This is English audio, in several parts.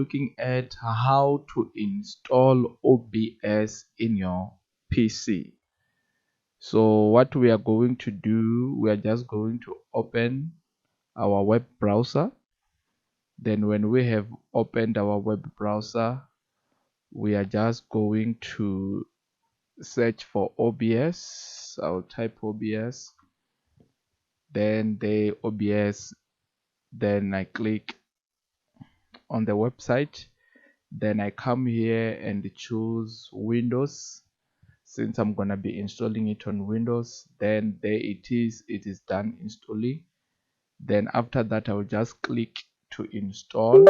looking at how to install OBS in your PC. So what we are going to do, we are just going to open our web browser. Then when we have opened our web browser, we are just going to search for OBS. I'll type OBS, then the OBS, then I click on the website, then I come here and choose Windows. Since I'm gonna be installing it on Windows, then there it is done installing. Then after that, I will just click to install.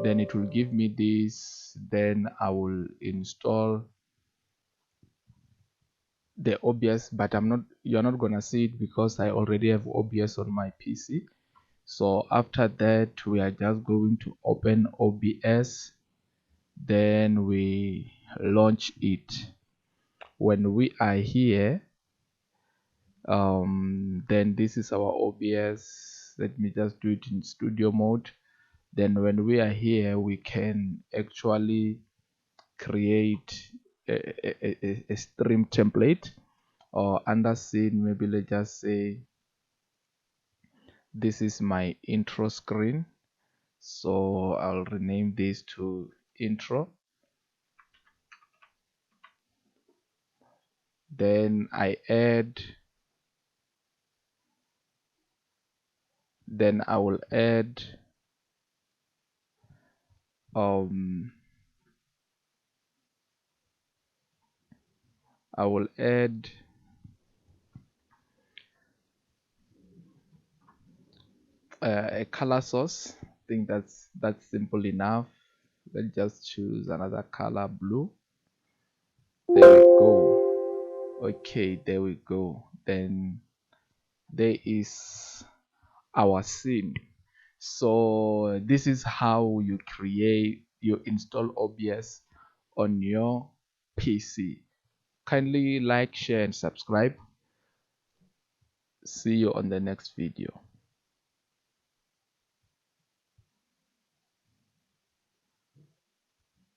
Then it will give me this, then I will install the OBS, but you're not gonna see it because I already have OBS on my PC. So after that, we are just going to open OBS, then we launch it. When we are here, then this is our OBS. Let me just do it in studio mode. Then when we are here, we can actually create a stream template, or under scene, maybe let's just say this is my intro screen. So I'll rename this to intro. Then I will add a color source. I think that's simple enough. Let's just choose another color, blue. There we go. Okay, there we go. Then there is our scene. So this is how you install OBS on your PC. Kindly like, share and subscribe. See you on the next video.